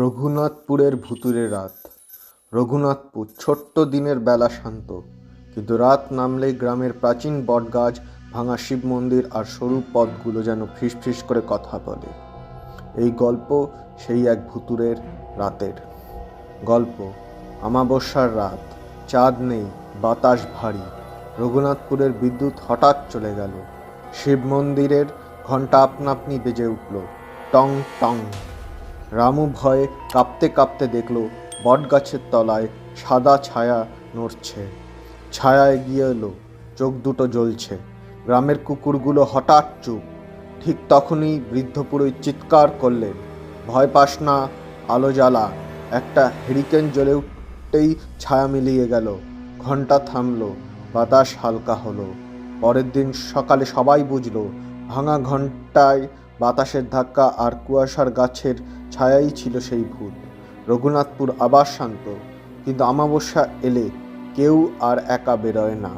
রঘুনাথপুরের ভুতুড়ে রাত। রঘুনাথপুর ছোট্ট, দিনের বেলা শান্ত, কিন্তু রাত নামলেই গ্রামের প্রাচীন বটগাছ, ভাঙা শিব মন্দির আর সরু পথগুলো যেন ফিসফিস করে কথা বলে। এই গল্প সেই এক ভুতুড়ের রাতের গল্প। অমাবস্যার রাত, চাঁদ নেই, বাতাস ভারী। রঘুনাথপুরের বিদ্যুৎ হঠাৎ চলে গেল। শিব মন্দিরের ঘণ্টা আপনা আপনি বেজে উঠল, টং টং। রামু ভয়ে কাঁপতে কাঁপতে দেখল বটগাছের তলায় সাদা ছায়া নড়ছে। ছায়া এগিয়ে এলো, চোখ দুটো জ্বলছে। গ্রামের কুকুরগুলো হঠাৎ চুপ। ঠিক তখনই বৃদ্ধ পুরোহিত চিৎকার করলেন, ভয় পাস না, আলো জ্বালা। একটা হেরিকেন জ্বলে উঠতেই ছায়া মিলিয়ে গেল। ঘণ্টা থামলো, বাতাস হালকা হলো। পরের দিন সকালে সবাই বুঝলো, ভাঙা ঘণ্টায়, বাতাসের ধাক্কা আর কুয়াশার গাছের ছায়াই ছিল সেই ভূত। রঘুনাথপুর আবার শান্ত, কিন্তু অমাবস্যা এলে কেউ আর একা বেরোয় না।